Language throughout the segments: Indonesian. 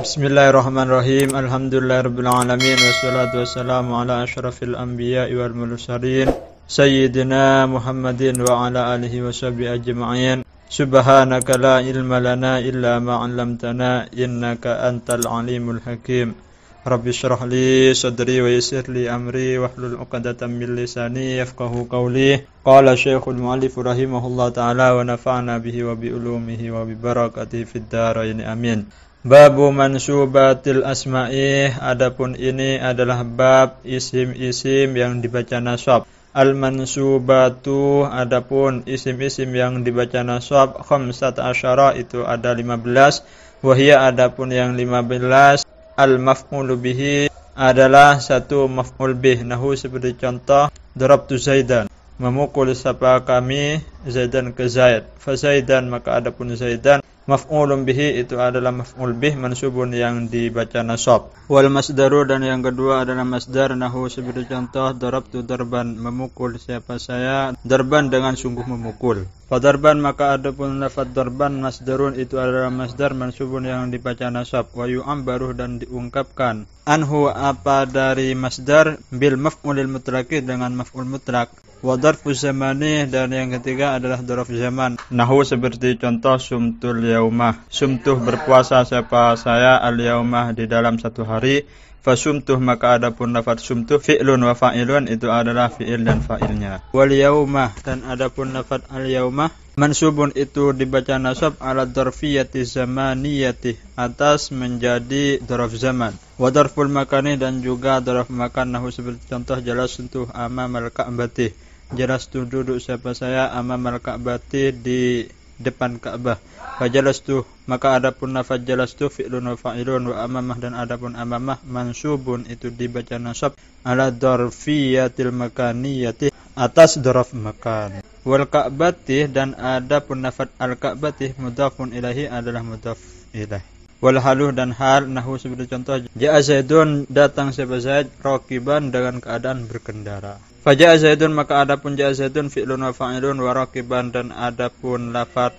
Bismillahirrahmanirrahim. Alhamdulillahirabbil alamin wassalatu wassalamu ala asyrafil anbiya'i wal mursalin sayyidina Muhammadin wa ala alihi washabihi ajma'in. Subhanaka la ilma lana illa ma 'allamtana innaka antal alimul hakim. Rabbi shrah li sadri wa yassir li amri wahlul 'uqdatam min lisani yafqahu qawli. Qala Syekhul Mu'allif rahimahullah ta'ala wa nafa'na bihi wa bi ulumihi wa bi barakatihi fid dharain amin. Babu mansubatil asma'i, adapun ini adalah bab isim-isim yang dibaca nasab. Al-mansubatu, adapun isim-isim yang dibaca nasab, khamsat asyara, itu ada 15. Wahia, adapun yang 15, al-maf'ulu bihi, adalah satu maf'ul bih. Nahu, seperti contoh, darabtu Zaidan, memukul siapa kami Zaidan ke Zaid. Fa Zaidan, maka adapun Zaidan, maf'ulun bihi, itu adalah maf'ul bih mansubun yang dibaca nasab. Wal masdaru, dan yang kedua adalah masdar. Nahu, seperti contoh, darabtu darban, memukul siapa saya darban dengan sungguh memukul. Fa darban, maka adapun lafaz darban masdarun, itu adalah masdar mansubun yang dibaca nasab. Wa yu'ambaru, dan diungkapkan anhu, apa dari masdar, bil maf'ulil mutlaqi, dengan maf'ul mutlaq. Wa darfu zamani, dan yang ketiga adalah darf zaman. Nahu, seperti contoh, sumtul yaumah, sumtuh berpuasa siapa saya al yaumah di dalam satu hari. Fasumtuh, maka adapun lafaz sumtuh fi'lun wa fa'ilun, itu adalah fi'il dan fa'ilnya. Wal yaumah, dan adapun lafaz al yaumah mansubun, itu dibaca nasab ala darfiyati zamaniyati, atas menjadi darf zaman. Wa darful makani, dan juga darf makan. Nahu, seperti contoh, jalasuntuh amamal ka'bati, jalastu duduk siapa saya amamal ka'bati di depan Ka'bah. Fajalastu, maka adapun lafaz jalastu fi'lun wa fa'ilun. Wa amamah, dan adapun amamah mansubun, itu dibaca nasab ala darfiyatil makaniyati, atas darf makan. Wal ka'bati, dan adapun lafaz al ka'bati mudhafun ilaihi, adalah mudhaf ilaih. Wal haluh, dan hal. Nahu, seperti contoh, ja'a Zaidun, datang siapa Zaid, raqiban, dengan keadaan berkendara. Faja'a Zaidun, maka adapun ja'a Zaidun fi'lun wa fa'ilun. Wa raqiban, dan adapun lafaz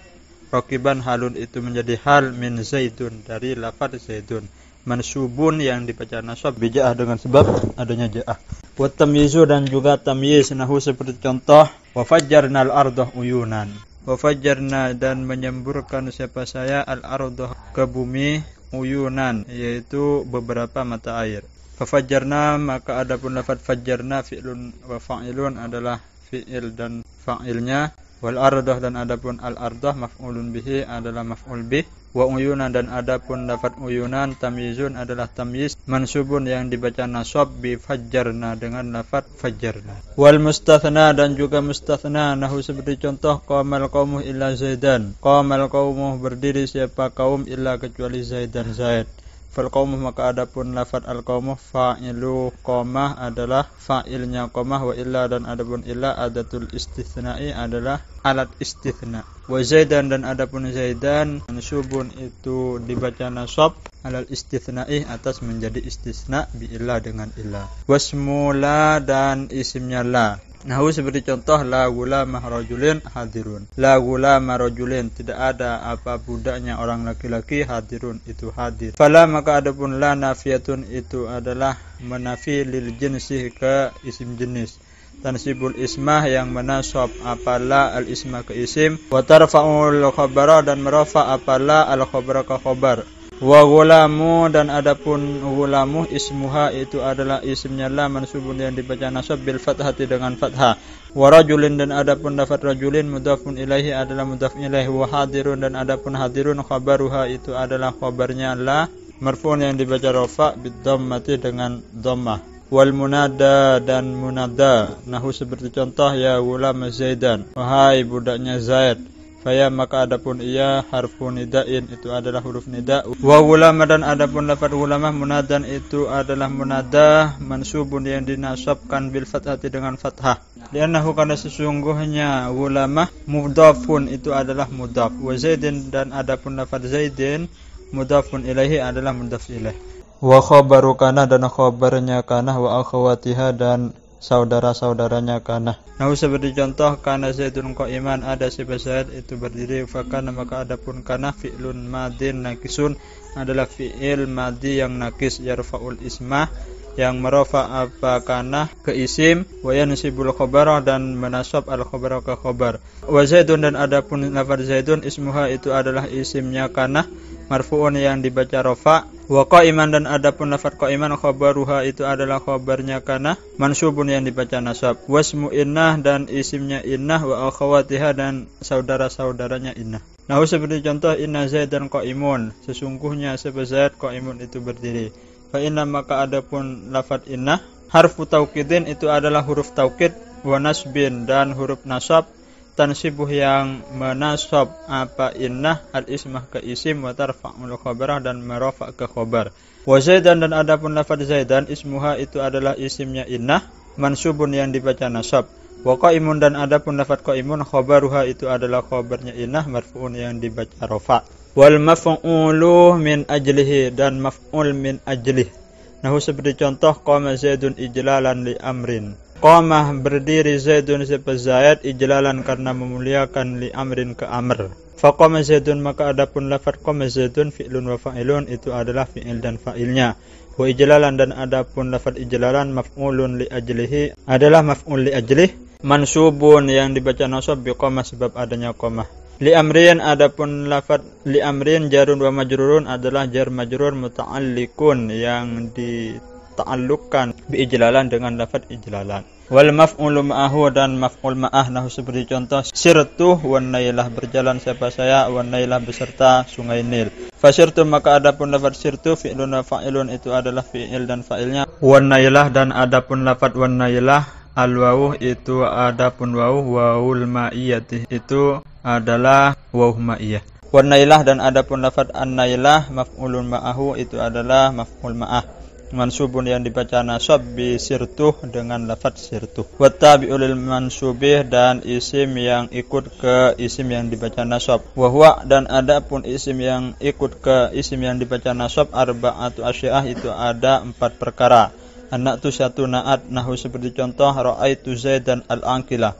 raqiban halun, itu menjadi hal min Zaidun, dari lafaz Zaidun, mansubun yang dibaca nasab bija'ah, dengan sebab adanya ja'ah. Wa tamyizu, dan juga tamyiz. Nahu, seperti contoh, wa fajjarnal ardah uyunan. Wa fajjarna, dan menyemburkan siapa saya al ardah ke bumi, uyunan, yaitu beberapa mata air. Fa fajjarna, maka adapun lafaz fajjarna fi'lun wa fa'ilun, adalah fi'il dan fa'ilnya. Wal ardah, dan adapun al ardah maf'ulun bihi, adalah maf'ul bih. Wa uyunan, dan adapun lafaz uyunan tamyizun, adalah tamyiz mansubun yang dibaca nasab bi fajjarna, dengan lafaz fajjarna. Wal mustathna, dan juga mustathna. Nahu, seperti contoh, qamal qaumuh illa Zaidan, qamal qaumuh, berdiri siapa kaum illa kecuali Zaidan Zaid. Fal qaumuh, maka adapun lafaz al qaumuh fa'ilu qamah, adalah fa'ilnya qamah. Wa illa, dan adapun illa adatul istitsna'i, adalah alat istitsna. Wa Zaidan, dan adapun Zaidan mansubun, itu dibaca nasab alal istitsna'i, atas menjadi istisna bi illa, dengan illa. Wasmula, dan isimnya la. Nahu, seperti contoh, la gulama rajulin hadirun. La gulama rajulin, tidak ada apa budaknya orang laki-laki, hadirun, itu hadir. Fala, maka adapun la nafiyatun, itu adalah menafi lil jinsi, ke isim jenis. Tansibul ismah, yang menasab apala al ismah ke isim. Wa tarfa'ul khabara, dan merafa apala al khabara ke khabar. Wa gulamu, dan adapun gulamu ismuha, itu adalah isimnya la mansubun yang dibaca nasab bil fathati, dengan fathah. Wa rajulin, dan adapun lafaz rajulin mudhafun ilaihi, adalah mudhaf ilaihi. Wa hadirun, dan adapun hadirun khabaruha, itu adalah khabarnya la marfu'un yang dibaca rafa bid dhammati, dengan dhammah. Wal munada, dan munada. Nahu, seperti contoh, ya gulam Zaidan, wahai budaknya Zaid. Faya, maka adapun ia harfu nida'in, itu adalah huruf nida'. Wa gulama, dan adapun lafaz gulama munadan, itu adalah munada mansubun yang dinasabkan bil fathati, dengan fathah. Li'annahu, karena sesungguhnya gulama mudhafun, itu adalah mudhaf. Wa Zaidin, dan adapun lafaz Zaidin mudhafun ilaihi, adalah mudhaf ilaih. Wa khabaru kana, dan khabarnya kana, wa akhawatiha, dan saudara-saudaranya kana. Nahu seperti contoh kana Zaidun qa'iman, ada sifat Zaid itu berdiri, fakana maka adapun kana fi'lun madin nakisun adalah fi'il madi yang nakis, yarfa'ul ismah yang merafa apa kana ke isim, wa yansibul khabar dan menasab al khabar ke khabar. Wa Zaidun dan adapun lafaz Zaidun ismuha itu adalah isimnya kana marfu'un yang dibaca rafa, wa qa'iman dan adapun lafaz qa'iman khabaruha itu adalah khabarnya kana mansubun yang dibaca nasab. Wasmu innah dan isimnya innah, wa akhawatiha dan saudara-saudaranya innah. Nah, seperti contoh inna Zaidan qa'imun, sesungguhnya sebab Zaid qa'imun itu berdiri. Fa inna maka adapun lafaz innah harfu taukidin itu adalah huruf taukid, wa nasbin dan huruf nasab, tansibuh yang menasab apa innah al ismah ke isim, wa tarfa'ul khabarah dan merafa ke khabar. Wa Zaidan dan adapun lafaz Zaidan ismuha itu adalah isimnya innah mansubun yang dibaca nasab. Wa qa'imun dan adapun lafaz qa'imun khabaruha itu adalah khabarnya innah marfu'un yang dibaca rafa. Wal maf'ulu min ajlihi dan maf'ul min ajlih. Nah, seperti contoh qama Zaidun ijlalan li amrin. Qamah berdiri Zaidun sebab Zaid ijlalan karena memuliakan li amrin ke amr. Faqama Zaidun maka adapun lafaz qama Zaidun fi'lun wa fa'ilun itu adalah fi'il dan fa'ilnya. Wa ijlalan dan adapun lafaz ijlalan maf'ulun li ajlihi adalah maf'ul li ajlih mansubun yang dibaca nasab bi qamah sebab adanya qamah. Li amrin adapun lafaz li amrin jarun wa majrurun adalah jar majrur muta'alliqun yang dita'alluqkan bi ijlalan dengan lafaz ijlalan. Wal maf'ulu ma'ahu dan maf'ul ma'ah. Nah, seperti contoh sirtu wan nailah berjalan siapa saya, wan nailah beserta sungai Nil. Fasirtu maka adapun lafaz sirtu fi'lun wa fa'ilun itu adalah fi'il dan fa'ilnya. Wan nailah dan adapun lafaz wan nailah al wawu itu adapun wawu wawul ma'iyati itu adalah wawu ma'iyah. Wan nailah dan adapun lafaz an nailah maf'ulun ma'ahu itu adalah maf'ul ma'ah mansubun yang dibaca nasab bi sirtuh dengan lafaz sirtuh. Wa tabi'ul mansubih dan isim yang ikut ke isim yang dibaca nasab. Wa huwa dan adapun isim yang ikut ke isim yang dibaca nasab arba'atu asy'ah itu ada 4 perkara. Anak tu satu naat. Nahu seperti contoh ra'aitu Zaidan al-aqilah.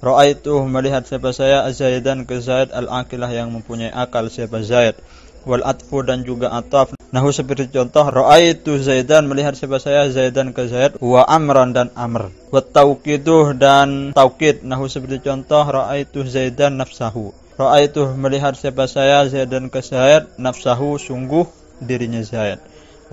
Ra'aitu melihat siapa saya Zaidan ke Zaid al-aqilah yang mempunyai akal siapa Zaid. Wal atfu dan juga ataf. Nahu seperti contoh ra'aitu Zaidan melihat siapa saya Zaidan ke Zaid, wa amran dan amr. Wa tauqiduh dan taukid. Nahu seperti contoh ra'aitu Zaidan nafsahu. Ra'aitu melihat siapa saya Zaidan ke Zaid, nafsahu sungguh dirinya Zaid.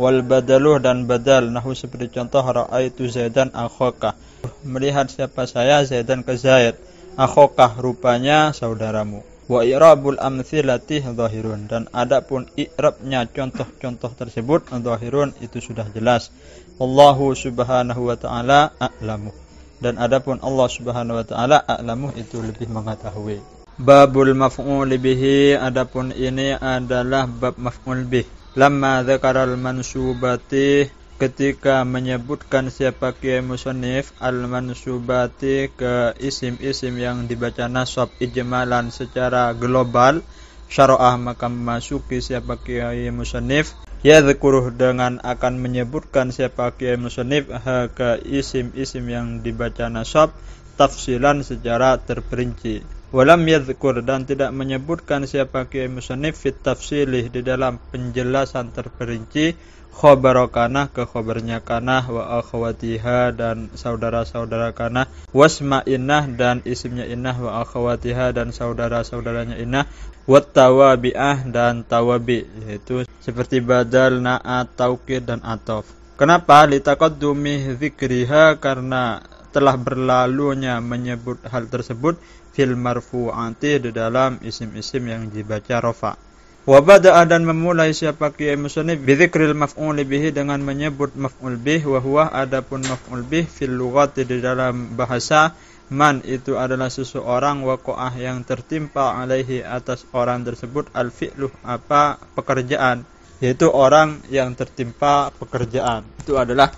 Wal badaluh dan badal. Nahu seperti contoh ra'aitu Zaidan akhaka. Melihat siapa saya Zaidan ke Zaid, akhaka rupanya saudaramu. Wa i'rabul amthilati zahirun dan adapun i'rabnya contoh-contoh tersebut zahirun itu sudah jelas. Wallahu subhanahu wa ta'ala a'lamu dan adapun Allah subhanahu wa ta'ala a'lamu itu lebih mengetahui. Babul maf'ul bihi adapun ini adalah bab maf'ul bih. Lamma dzakaral mansubati ketika menyebutkan siapa kiai musannif al-mansubati ke isim-isim yang dibaca nasab ijmalan secara global, syara'ah maka memasuki siapa kiai musannif yadhkuruh dengan akan menyebutkan siapa kiai musannif ke isim-isim yang dibaca nasab tafsilan secara terperinci. Walam yadhkur dan tidak menyebutkan siapa kiai musannif fit tafsilih di dalam penjelasan terperinci khabar kana ke khabarnya kana, wa akhawatiha dan saudara-saudara kana, wasma innah dan isimnya innah, wa akhawatiha dan saudara-saudaranya innah, wat tawabi'ah dan tawabi yaitu seperti badal, na'at, taukid dan ataf. Kenapa? Litaqaddumi dzikriha karena telah berlalunya menyebut hal tersebut fil marfu'ati di dalam isim-isim yang dibaca rafa. Wa bada'a dan memulai siapa kiai musannif bi dzikril maf'ul bihi dengan menyebut maf'ul bih, wa huwa adapun maf'ul bih fil lughati di dalam bahasa man itu adalah seseorang waqa'ah yang tertimpa alaihi atas orang tersebut al fi'lu apa pekerjaan, yaitu orang yang tertimpa pekerjaan itu adalah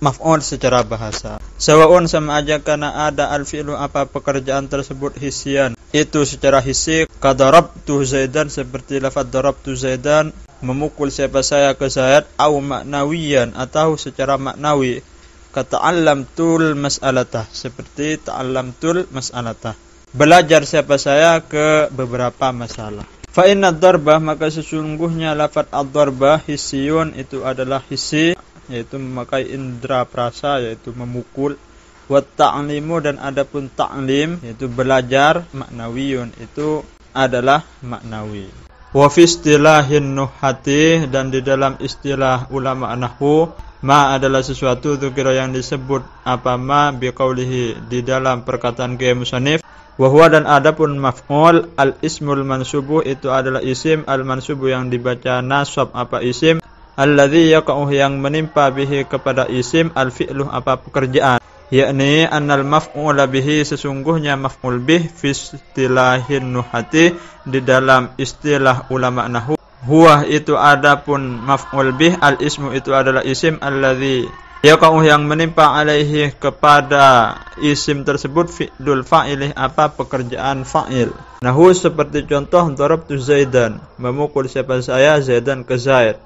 maf'ul secara bahasa. Sawa'un sama aja karena ada al-fi'lu apa pekerjaan tersebut hisian itu secara hisi, kadarabtu Zaidan seperti lafaz darabtu Zaidan memukul siapa saya ke Zaid, au maknawiyan atau secara maknawi kata'allamtul mas'alatah, seperti ta'allamtul mas'alatah, belajar siapa saya ke beberapa masalah. Fa inna darbah, maka sesungguhnya lafaz ad-darbah hissiyun, itu adalah hissi, yaitu memakai indera perasa, yaitu memukul. Wa ta'limu, dan adapun ta'lim yaitu belajar, maknawiyun, itu adalah maknawi. Wa fi istilahin nuhati, dan di dalam istilah ulama nahwu, ma adalah sesuatu dzikra yang disebut apa ma biqaulihi, di dalam perkataan Kiai Musannif. Wa huwa, dan adapun maf'ul al ismul mansubuh, itu adalah isim al mansubuh yang dibaca nasab apa isim, alladzi yaqa'u, yang menimpa bihi kepada isim, al fi'lu apa pekerjaan, yakni annal maf'ula bihi, sesungguhnya maf'ul bih fi istilahin nuhati, di dalam istilah ulama nahwu, huwa itu adapun maf'ul bih al ismu, itu adalah isim, alladzi yaqa'u, yang menimpa alaihi kepada isim tersebut, fi'lul fa'ilih apa pekerjaan fa'il. Nahu seperti contoh darabtu Zaidan, memukul siapa saya Zaidan ke Zaid.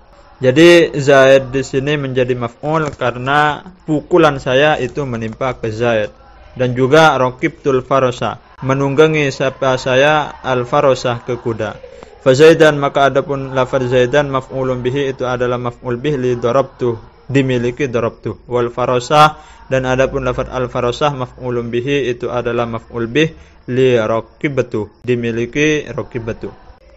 Jadi Zaid di sini menjadi maf'ul karena pukulan saya itu menimpa ke Zaid. Dan juga raqibtul farasa, menunggangi siapa saya al farasah ke kuda. Fa Zaidan, maka adapun lafaz Zaidan maf'ulun bihi, itu adalah maf'ul bih li darabtu, dimiliki darabtu. Wal farasah, dan adapun lafaz al farasah maf'ulun bihi, itu adalah maf'ul bih li raqibatu, dimiliki raqibatu.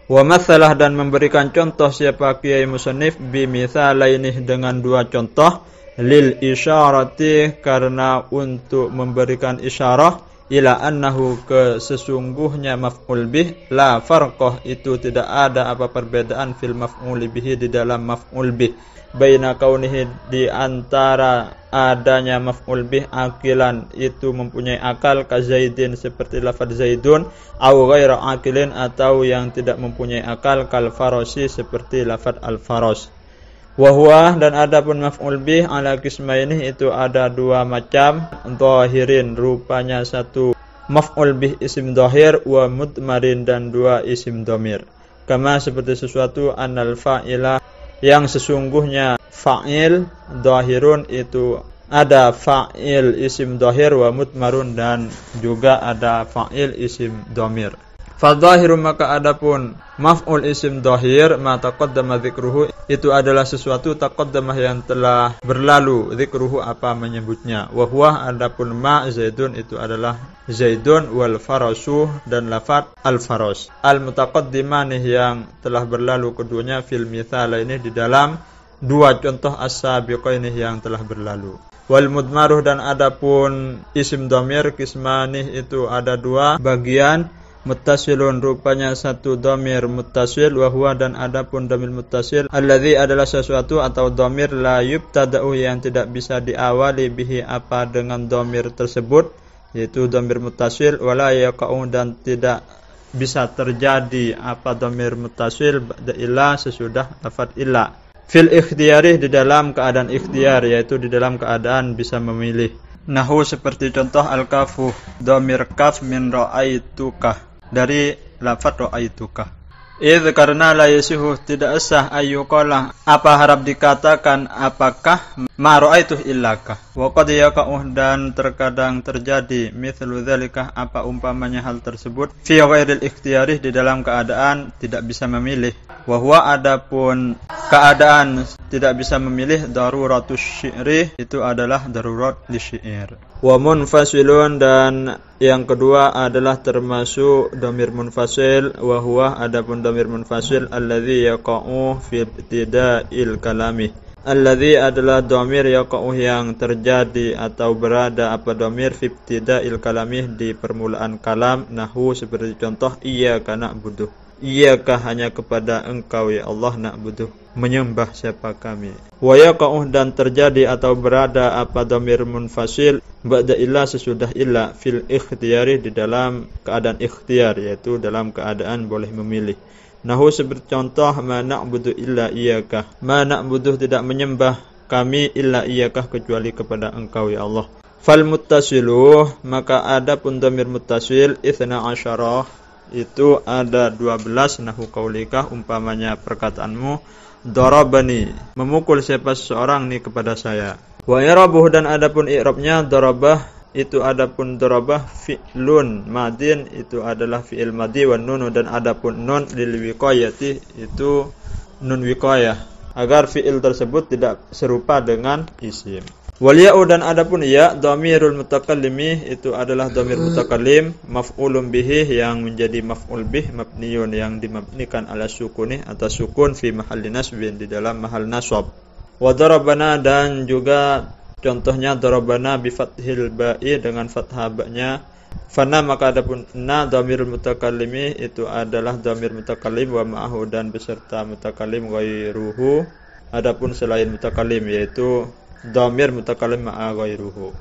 Wa matsalah, dan memberikan contoh siapa Kiai Musannif bi mitsalaini, dengan dua contoh, lil isyarati, karena untuk memberikan isyarah, ila annahu, ke sesungguhnya maf'ul bih la farqah, itu tidak ada apa perbedaan fil maf'ul bihi, di dalam maf'ul bih, baina kaunihi, di antara adanya maf'ul bih akilan, itu mempunyai akal, ka Zaidin, seperti lafaz Zaidun, au ghaira akilin, atau yang tidak mempunyai akal, kal farasi, seperti lafaz al faras. Wa huwa, dan adapun maf'ul bih ala qismaini, itu ada dua macam, dhahirin, rupanya satu maf'ul bih isim dhahir, wa mudmarin, dan dua isim dhamir. Kama, seperti sesuatu, anal fa'ila, yang sesungguhnya fa'il dhahirun, itu ada fa'il isim dhahir, wa mudmarun, dan juga ada fa'il isim dhamir. Fadhahiru, maka adapun maf'ul isim dhahir, ma taqaddama dzikruhu, itu adalah sesuatu taqaddamah yang telah berlalu, dzikruhu apa menyebutnya. Wa huwa, adapun ma Zaidun, itu adalah Zaidun, wal farasu, dan lafaz al faras. Al mutaqaddimani, yang telah berlalu keduanya, fil mitsalaini, di dalam dua contoh as-sabiqaini yang telah berlalu. Wal mudmaruh, dan adapun isim dhamir qismani, itu ada dua bagian, muttasilun, rupanya satu dhamir muttasil, wa huwa, dan adapun dhamir muttasil, alladzi adalah sesuatu atau dhamir la yubtada'u, yang tidak bisa diawali bihi apa dengan dhamir tersebut, yaitu dhamir muttasil, wala yaqa'u, dan tidak bisa terjadi apa dhamir muttasil ba'da illa, sesudah lafaz illa, fil ikhtiyari, di dalam keadaan ikhtiar, yaitu di dalam keadaan bisa memilih. Nahu seperti contoh al-kafu, dhamir kaf min ra'aituka, dari lafaz ra'aituka. Idz, karena la yasihu, tidak sah, ayyuqala, apa harap dikatakan apakah, ma ra'aituh illaka. Wa qad yaqa'u, dan terkadang terjadi, mithlu dzalika, apa umpamanya hal tersebut, fi ghairil ikhtiyari, di dalam keadaan tidak bisa memilih. Wa huwa, adapun keadaan tidak bisa memilih, daruratus syi'ri, itu adalah darurat li syair. Wa munfasilun, dan yang kedua adalah termasuk dhamir munfasil. Wa huwa, adapun dhamir munfasil, alladzi yaqa'u fi ibtida'il kalami, alladzi adalah dhamir yaqa'u, yang terjadi atau berada apa dhamir fi ibtida'il kalami, di permulaan kalam. Nahu seperti contoh, iyyaka na'budu, iyyaka, hanya kepada engkau ya Allah, na'budu, menyembah siapa kami. Wa yaqa'u, dan terjadi atau berada apa dhamir munfasil ba'da illa, sesudah illa, fil ikhtiyari, di dalam keadaan ikhtiar, yaitu dalam keadaan boleh memilih. Nahu seperti contoh, ma na'budu illa iyyaka, ma na'budu, tidak menyembah kami, illa iyyaka, kecuali kepada engkau ya Allah. Fal muttasilu, maka adapun dhamir muttasil, 12, itu ada 12, nahu qaulika, umpamanya perkataanmu, darabani, memukul siapa seseorang nih kepada saya. Wa i'rabuhu dan adapun i'rabnya darabah itu adapun darabah fi'lun madin itu adalah fi'il madi wan nun dan adapun nun lil wiqayati itu nun wiqayah agar fi'il tersebut tidak serupa dengan isim. Wal ya'u dan adapun ya dhamirul mutakallimi itu adalah dhamir mutakallim maf'ulun bihi yang menjadi maf'ul bih mabniun yang dimabnikan ala sukuni atas sukun fi mahalli nasbin di dalam mahal nasab. Wa darabana dan juga contohnya darabana bi fathil ba'i dengan fathah ba-nya. Fana maka adapun na dhamirul mutakallimi itu adalah dhamir mutakallim wa ma'ahu dan beserta mutakallim ghairuhu adapun selain mutakallim yaitu dhamir mutakallim ma'a ghairuhu.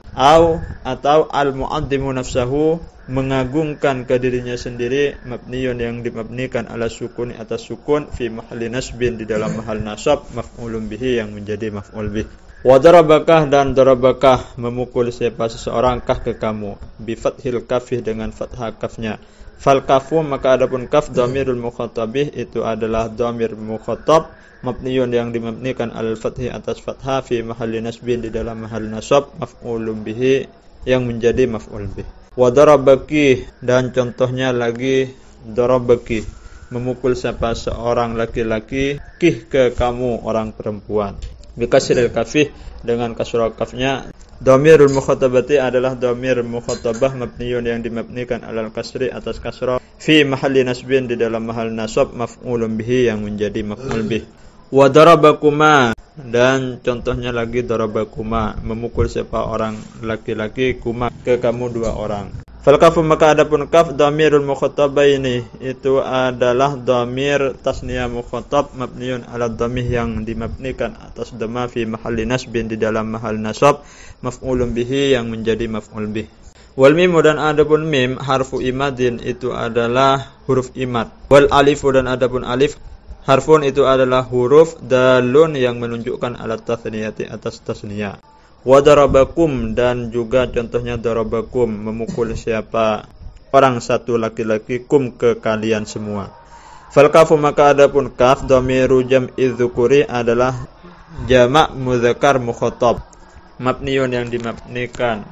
Atau al-mu'addimu nafsahu mengagungkan ke dirinya sendiri mabniyun yang dimabnikan ala sukun atas sukun fi mahalli nasbin di dalam mahal nasab maf'ulun bihi yang menjadi maf'ul bih. Wa darabakah dan darabakah memukul siapa seseorang kah ke kamu bi fathil kafih dengan fathah kafnya. Fal kafu maka adapun kaf dhamirul mukhatabih itu adalah dhamir mukhatab mabniyun yang dimabnikan al-fathi atas fathah fi mahalli nasbin di dalam mahal nasab maf'ulun bihi yang menjadi maf'ul bih. Wa darabaki dan contohnya lagi darabaki memukul siapa seorang laki-laki kih ke kamu orang perempuan. Bi kasril kafih dengan kasrah kafnya. Dhamirul mukhatabati adalah dhamir mukhatabah mabniyun yang dimabnikan alal kasri atas kasrah fi mahalli nasbin di dalam mahal nasab maf'ulun bihi yang menjadi maf'ul bih. Wa darabakuma dan contohnya lagi darabakuma memukul siapa orang laki-laki kuma ke kamu dua orang. Fal kafu maka adapun kaf dhamirul mukhatabaini itu adalah dhamir tasniyah mukhatab mabniun ala dhamih yang dimabnikan atas dhamma fi mahalli nasbin di dalam mahal nasab maf'ulun bihi yang menjadi maf'ul bih. Wal mim dan adapun mim harfu imadin itu adalah huruf imad. Wal alifu dan adapun alif harfun itu adalah huruf dalun yang menunjukkan alat tasniyati atas tasniyah. Wa darabakum dan juga contohnya darabakum memukul siapa orang satu laki-laki kum ke kalian semua. Fal kafu maka adapun kaf dhamiru jam'i dzukuri adalah jamak muzakkar mukhatab mabniun yang dimabnikan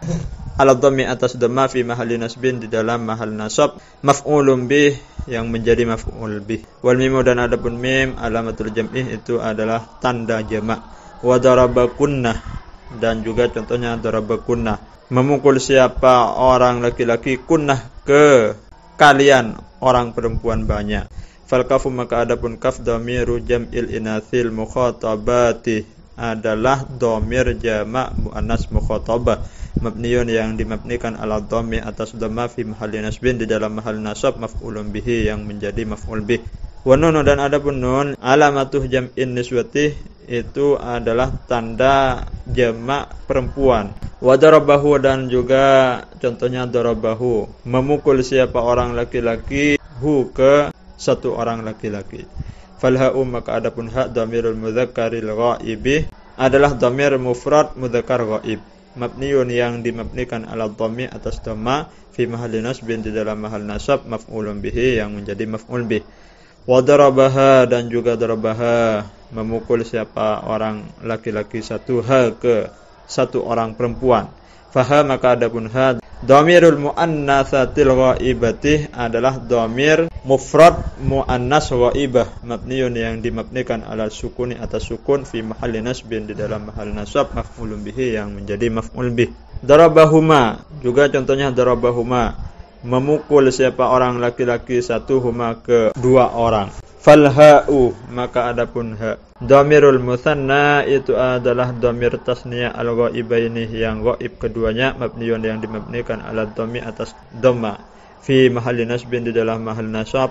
ala dhammi atas dhamma fi mahalli nasbin di dalam mahal nasab maf'ulun bih yang menjadi maf'ul bih. Wal mimu dan adapun mim alamatul jam'i itu adalah tanda jamak. Wa darabakunna dan juga contohnya darabakunna memukul siapa orang laki-laki kunnah ke kalian orang perempuan banyak. Fal kafu maka adapun kaf dhamiru jam'il inatsil mukhatabati adalah dhamir jamak muannas mukhatabah mabniun yang dimabnikan ala dhammi atas dhamma fi mahalli nasbin di dalam mahal nasab maf'ulun bihi yang menjadi maf'ul bih. Wa nun dan adapun nun alamatuh jam'in niswati itu adalah tanda jamak perempuan. Wa darabahu dan juga contohnya darabahu memukul siapa orang laki-laki hu ke satu orang laki-laki. Fal ha'u maka adapun ha dhamirul mudzakkaril ghaibi adalah dhamir mufrad mudzakkar ghaib mabniun yang dimabnikan ala dhammi atas dhamma fi mahalli nasbin di dalam mahal nasab maf'ulun bihi yang menjadi maf'ul bih. Wa darabaha dan juga darabaha memukul siapa orang laki-laki satu ha ke satu orang perempuan. Faha maka adapun ha dhamirul muannatsatil ghaibati adalah dhamir mufrad muannas ghaibah mabniun yang dimabnikan ala sukuni atas sukun fi mahalli nasbin di dalam mahal nasab maf'ulun bihi yang menjadi maf'ul bih. Darabahuma juga contohnya darabahuma memukul siapa orang laki-laki satu huma ke dua orang. Fal ha'u maka adapun ha dhamirul musanna itu adalah dhamir tasniyah al-ghaibaini yang ghaib keduanya mabniun yang dimabnikan ala dhammi atas dhamma fi mahalli nasbin di dalam mahal nasab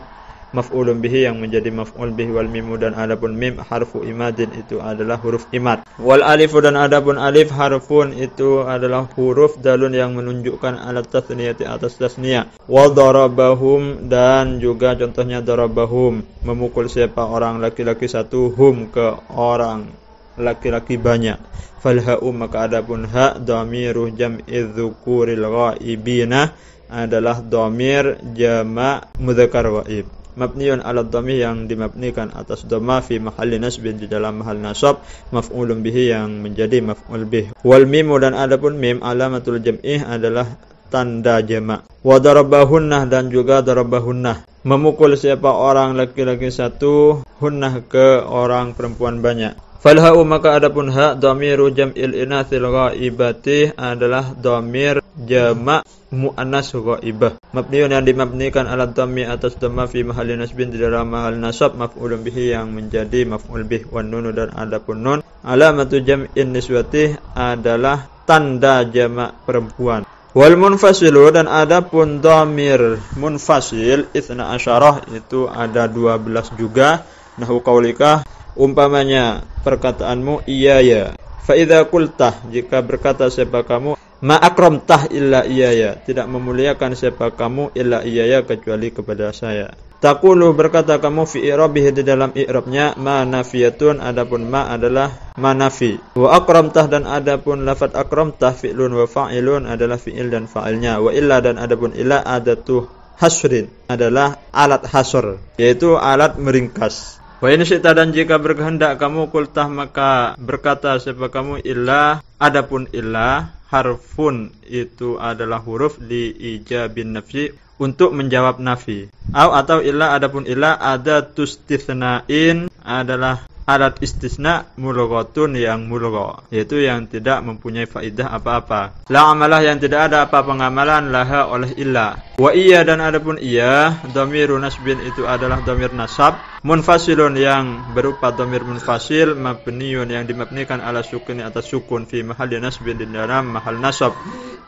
maf'ulun bihi yang menjadi maf'ul bihi. Wal mimu dan adapun mim harfu imadin itu adalah huruf imad. Wal alifu dan adapun alif harfun itu adalah huruf dalun yang menunjukkan alat tasniyati atas tasniyah. Wa darabahum dan juga contohnya darabahum memukul siapa orang laki-laki satu hum ke orang laki-laki banyak. Fal ha'u maka adapun ha dhamiru jam'i dzukuril ghaibina adalah dhamir jamak mudzakkar ghaib mabniun 'ala dhammi yang dimabnikan atas dhamma fi mahalli nasbin di dalam mahal nasab maf'ulun bihi yang menjadi maf'ul bih. Wal mimu dan adapun mim alamatul jam'i adalah tanda jamak. Wa darabahunnah dan juga darabahunnah, memukul siapa orang laki-laki satu, hunnah ke orang perempuan banyak. Falha'u maka adapun ha dhamiru jam'il inatsil ghaibati adalah dhamir jamak muannas ghaibah. Mabniun yang dimabnikan ala dhammi atas dhamma fi mahalli nasbin di dalam mahal nasab maf'ulun bihi yang menjadi maf'ul bih. Wan nunu dan adapun nun alamatu jam'in niswati adalah tanda jamak perempuan. Wal munfasilu dan adapun dhamir munfasil itsna asyarah itu ada 12 juga. Nahu qaulika umpamanya perkataanmu iyaya. Fa idza qultah jika berkata siapa kamu ma akramtah illa iyaya, tidak memuliakan siapa kamu illa iyaya kecuali kepada saya. Taqulu berkata kamu fi i'rabih di dalam i'rabnya ma nafiyatun adapun ma adalah manafi. Wa akramtah dan adapun lafaz akramtah fi'lun wa fa'ilun adalah fi'il dan fa'ilnya. Wa illa dan adapun illa adatu hasrin adalah alat hasr yaitu alat meringkas. Wa in syi'ta dan jika berkehendak kamu kultah maka berkata siapa kamu illa adapun illa harfun itu adalah huruf li ijabin nafsi untuk menjawab nafi. Atau illa adapun illa ada tustitsnain adalah alat istisna mulghatun yang mulgha yaitu yang tidak mempunyai faidah apa-apa. La amalah yang tidak ada apa pengamalan laha oleh illa. Wa iya dan adapun iya dhamiru nasbin itu adalah dhamir nasab munfasilun yang berupa dhamir munfasil mabniun yang dimabnikan ala sukun atas sukun fi mahalli nasbin di dalam mahal nasab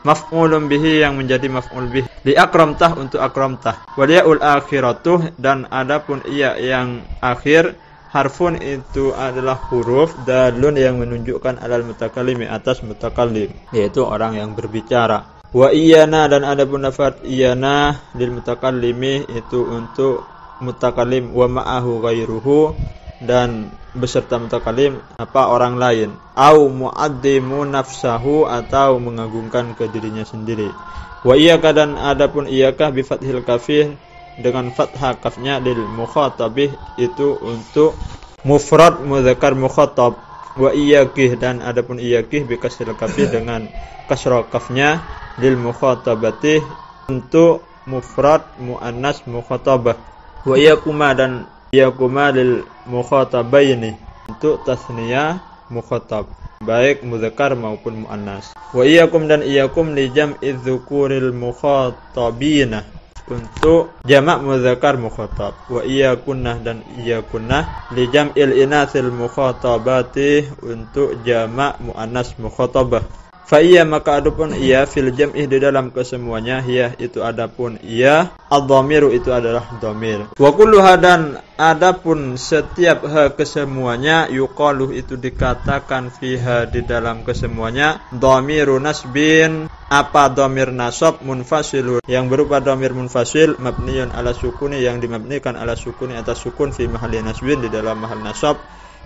maf'ulun bihi yang menjadi maf'ul bih li akramtah untuk akramtah. Wa liyaul akhiratuh dan adapun iya yang akhir harfun itu adalah huruf dalun yang menunjukkan alal mutakallimi atas mutakallim yaitu orang yang berbicara. Wa iyana dan adapun lafaz iyana lil mutakallimi itu untuk mutakallim wa ma'ahu ghairuhu dan beserta mutakallim apa orang lain. Au mu'addimu nafsahu atau mengagungkan ke dirinya sendiri. Wa iyyaka dan adapun iyyaka bi fathil kafih dengan fathah kafnya lil mukhatabih itu untuk mufrad mudzakkar mukhatab. Wa iyyakih dan adapun iyyakih bi kasril kafih dengan kasrah kafnya lil mukhatabati untuk mufrad muannas mukhatabah. Wa iyyakuma dan iyyakuma lil mukhatabaini untuk tasniyah mukhatab baik mudzakkar maupun muannas. Wa iyyakum dan iyyakum li jam'i dzukuril mukhatabina untuk jamak mudzakkar mukhatab. Wa iyyakunnah dan iyyakunnah li jam'il inatsil mukhatabati untuk jamak muannas mukhatabah. Fa iya maka adapun iya fil jam'i di dalam kesemuanya hiya itu adapun iya ad-dhamiru itu adalah dhamir. Wa kulluha dan adapun setiap ha kesemuanya yuqalu itu dikatakan fiha di dalam kesemuanya dhamiru nasbin apa dhamir nasab munfasilun yang berupa dhamir munfasil mabniun ala sukuni yang dimabnikan ala sukuni atas sukun fi mahalli nasbin di dalam mahal nasab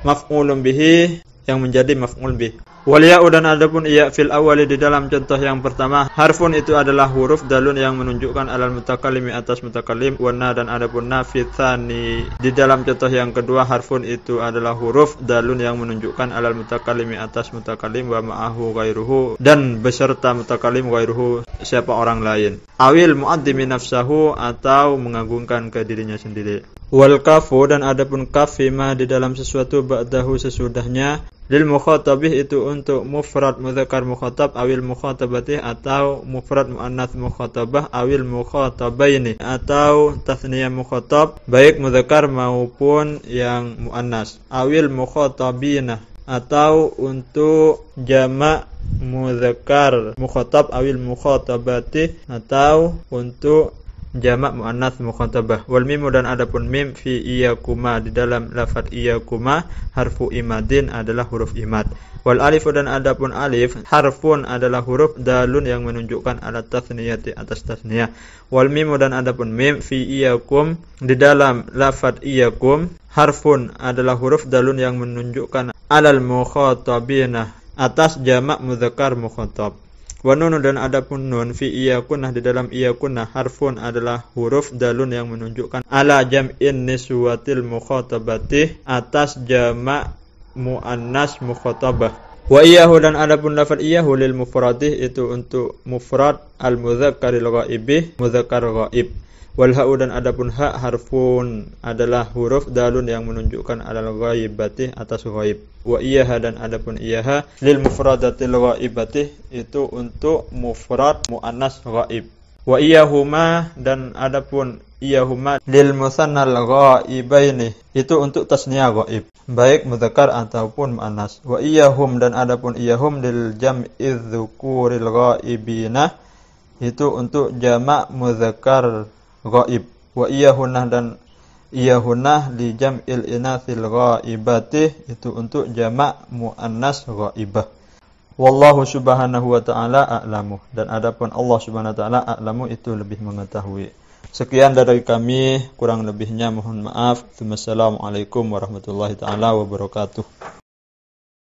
maf'ulun bihi yang menjadi maf'ul bih. Wal ya'u dan adapun iya fil awali di dalam contoh yang pertama harfun itu adalah huruf dalun yang menunjukkan alal mutakallimi atas mutakallim. Wana dan adapun na fi tsani di dalam contoh yang kedua harfun itu adalah huruf dalun yang menunjukkan alal mutakallimi atas mutakallim wa ma'ahu ghairuhu dan beserta mutakallim ghairuhu siapa orang lain. Awil mu'addimi nafsahu atau mengagungkan ke dirinya sendiri. Wal kafu dan adapun kaf fima di dalam sesuatu ba'dahu sesudahnya lil mukhatabih itu untuk mufrad mudzakkar mukhatab awil mukhatabati atau mufrad muannats mukhatabah awil mukhatabaini atau tasniyah mukhatab baik mudzakkar maupun yang muannas awil mukhatabina atau untuk jamak mudzakkar mukhatab awil mukhatabati atau untuk jamak muannats mukhatabah. Wal mimu dan adapun mim fi iyakuma di dalam lafaz iyakuma harfu imadin adalah huruf imad. Wal alif dan adapun alif harfun adalah huruf dalun yang menunjukkan ala tasniyati atas tasniyah. Wal mimu dan adapun mim fi iyakum di dalam lafaz iyakum harfun adalah huruf dalun yang menunjukkan alal mukhatabina atas jamak mudzakkar mukhatab. Wa nunun dan adapun nun fi iyakunah di dalam iyakunah harfun adalah huruf dalun yang menunjukkan ala jam'in niswatil mukhatabati atas jamak muannas mukhatabah. Wa iyahu dan adapun lafaz iyahu lil mufradih itu untuk mufrad al mudzakkaril ghaibih mudzakkar ghaib. Wal ha'u dan adapun ha harfun adalah huruf dalun yang menunjukkan alal ghaibati atas ghaib. Wa iyaha dan adapun iyaha lil mufradatil ghaibati itu untuk mufrad muannas ghaib. Wa iyahuma dan adapun iyahuma lil musannal ghaibaini itu untuk tasniah ghaib, baik mudzakkar ataupun muannas. Wa iyahum dan adapun iyahum lil jam'iz dzukuril ghaibina itu untuk jamak mudzakkar ghaib. Wa iyahunah dan iyahunah li jam'il inathil ghaibati itu untuk jamak muannas ghaibah. Wallahu subhanahu wa ta'ala a'lamu dan adapun Allah subhanahu wa ta'ala a'lamu itu lebih mengetahui. Sekian dari kami, kurang lebihnya mohon maaf. Wassalamualaikum warahmatullahi taala wabarakatuh.